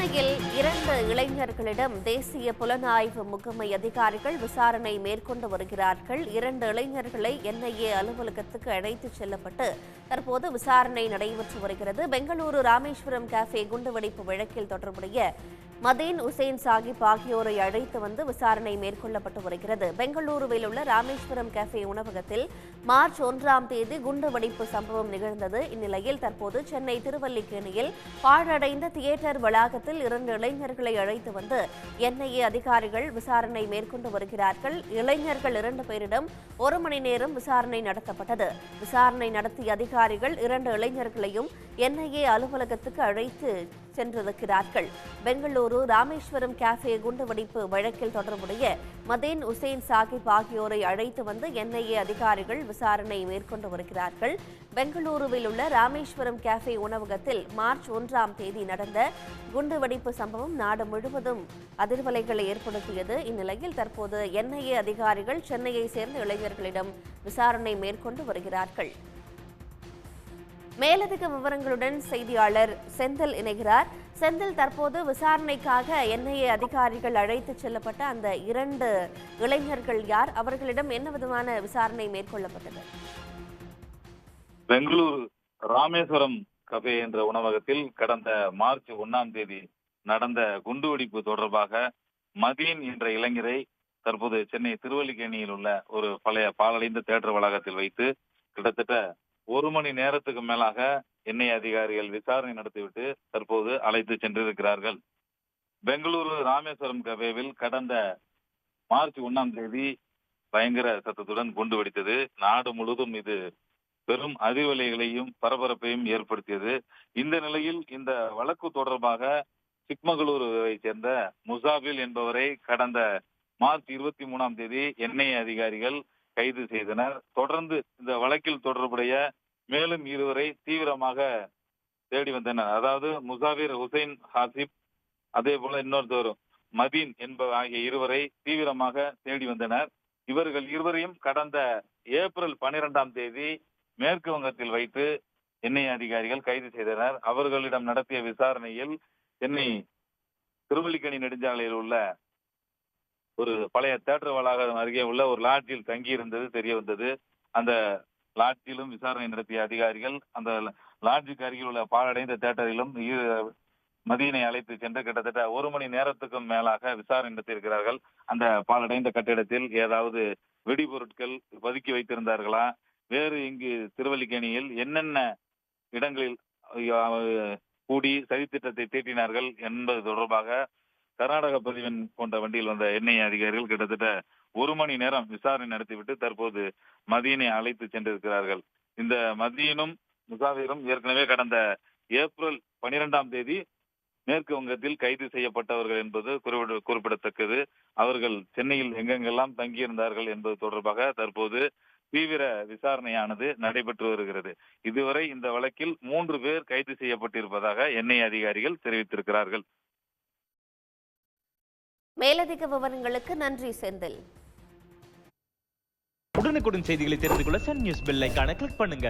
சென்னையில் 2 இளைஞர்களிடம் தேசிய புலனாய்வு முகமை அதிகாரிகள் விசாரணை மேற்கொண்டு வருகிறார்கள். 2 இளைஞர்களை என்ஐஏ அலுவலகத்துக்கு அழைத்துச் செல்லப்பட்டு தற்போது விசாரணை நடைபெற்று வருகிறது. பெங்களூரு ராமேஸ்வரம் கேஃபே குண்டுவெடிப்பு வழக்கில் தொடர்புடைய மதீன் உசேன் சாகிப் ஆகியோரை அழைத்து வந்து விசாரணை மேற்கொள்ளப்பட்டு வருகிறது. பெங்களூருவில் உள்ள ராமேஸ்வரம் கேஃபே உணவகத்தில் மார்ச் 1ஆம் தேதி குண்டுவெடிப்பு சம்பவம் நிகழ்ந்தது. இந்நிலையில் தற்போது சென்னை திருவல்லிக்கேணியில் பாழடைந்த தியேட்டர் வளாகத்தில் 2 இளைஞர்களை அழைத்து வந்து என்ஐஏ அதிகாரிகள் விசாரணை மேற்கொண்டு வருகிறார்கள். இளைஞர்கள் 2 பேரிடம் 1 மணி நேரம் விசாரணை நடத்தப்பட்டது. விசாரணை நடத்திய அதிகாரிகள் 2 இளைஞர்களையும் என்ஐஏ அலுவலகத்துக்கு அழைத்து சென்றிருக்கிறார்கள். பெங்களூரு ராமேஸ்வரம் கேஃபே குண்டுவெடிப்பு வழக்கில் தொடர்புடைய மதீன் உசேன் சாகிப் ஆகியோரை அழைத்து வந்து என்ஐஏ அதிகாரிகள் விசாரணை மேற்கொண்டு வருகிறார்கள். பெங்களூருவில் உள்ள ராமேஸ்வரம் கேஃபே உணவகத்தில் மார்ச் 1ஆம் தேதி நடந்த குண்டுவெடிப்பு சம்பவம் நாடு முழுவதும் அதிர்வலைகளை ஏற்படுத்தியது. இந்நிலையில் தற்போது என்ஐஏ அதிகாரிகள் சென்னையை சேர்ந்த இளைஞர்களிடம் விசாரணை மேற்கொண்டு வருகிறார்கள். மேலதிக விவரங்களுடன் செய்தியாளர் செந்தில் இணைகிறார். செந்தில், தற்போது விசாரணைக்காக என்ஐஏ அதிகாரிகள் அழைத்துச் செல்லப்பட்ட அந்த 2 இளைஞர்கள் யார்? அவர்களிடம் என்ன விதமான விசாரணை மேற்கொள்ளப்பட்டது? பெங்களூரு ராமேஸ்வரம் கஃபே என்ற உணவகத்தில் கடந்த மார்ச் 1ஆம் தேதி நடந்த குண்டுவெடிப்பு தொடர்பாக மதீன் என்ற இளைஞரை தற்போது சென்னை திருவல்லிக்கேணியில் உள்ள ஒரு பழைய பாழடைந்த தியேட்டர் வளாகத்தில் வைத்து கிட்டத்தட்ட 1 மணி நேரத்துக்கு மேலாக என்ஐஏ அதிகாரிகள் விசாரணை நடத்திவிட்டு தற்போது அழைத்து சென்றிருக்கிறார்கள். பெங்களூரு ராமேஸ்வரம் கஃபேவில் கடந்த மார்ச் 1ஆம் தேதி பயங்கர சத்தத்துடன் குண்டு வெடித்தது. நாடு முழுவதும் இது பெரும் அதிர்வலைகளையும் பரபரப்பையும் ஏற்படுத்தியது. இந்த நிலையில் இந்த வழக்கு தொடர்பாக சிக்மகளூரை சேர்ந்த முசாபில் என்பவரை கடந்த மார்ச் 23ஆம் தேதி என்ஐஏ அதிகாரிகள் கைது செய்தனர். தொடர்ந்து இந்த வழக்கில் தொடர்புடைய மேலும் 2 தீவிரமாக தேடி வந்தனர். அதாவது முசாபிர் உசேன் ஹாசிப், அதே போல இன்னொருத்தர் மதீன் ஆகிய 2 தீவிரமாக தேடி வந்தனர். இவர்கள் 2 கடந்த ஏப்ரல் 12ஆம் தேதி மேற்கு வங்கத்தில் வைத்து என்ஐஏ அதிகாரிகள் கைது செய்தனர். அவர்களிடம் நடத்திய விசாரணையில் சென்னை திருவல்லிக்கேணி நெடுஞ்சாலையில் உள்ள ஒரு பழைய தியேட்டர் வளாகம் அருகே உள்ள ஒரு லாட்ஜில் தங்கியிருந்தது தெரிய வந்தது. அந்த லாட்ஜிலும் விசாரணை நடத்திய அதிகாரிகள் அந்த லாட்ஜுக்கு அருகில் உள்ள பாழடைந்த தியேட்டரிலும் மதீனை அழைத்து சென்று கிட்டத்தட்ட 1 மணி நேரத்துக்கும் மேலாக விசாரணை நடத்தியிருக்கிறார்கள். அந்த பாழடைந்த கட்டிடத்தில் ஏதாவது வெடிபொருட்கள் பதுக்கி வைத்திருந்தார்களா, வேறு இங்கு திருவல்லிக்கேணியில் என்னென்ன இடங்களில் கூடி சதித்திட்டத்தை தீட்டினார்கள் என்பது தொடர்பாக கர்நாடக பதிவன் போன்ற வண்டியில் வந்த என்ஐஏ அதிகாரிகள் கிட்டத்தட்ட 1 மணி நேரம் விசாரணை நடத்திவிட்டு தற்போது மதீனை அழைத்து சென்றிருக்கிறார்கள். இந்த மதீனும் முசாபிரும் ஏற்கனவே கடந்த ஏப்ரல் 12ஆம் தேதி மேற்கு வங்கத்தில் கைது செய்யப்பட்டவர்கள் என்பது குறிப்பிடத்தக்கது. அவர்கள் சென்னையில் எங்கெங்கெல்லாம் தங்கியிருந்தார்கள் என்பது தொடர்பாக தற்போது தீவிர விசாரணையானது நடைபெற்று வருகிறது. இதுவரை இந்த வழக்கில் 3 பேர் கைது செய்யப்பட்டிருப்பதாக என்ஐஏ அதிகாரிகள் தெரிவித்திருக்கிறார்கள். மேலதிக விவரங்களுக்கு நன்றி செந்தில். உடனுக்குடன் செய்திகளை தெரிந்து கொள்ள சன் நியூஸ் பெல் ஐகானை கிளிக் பண்ணுங்க.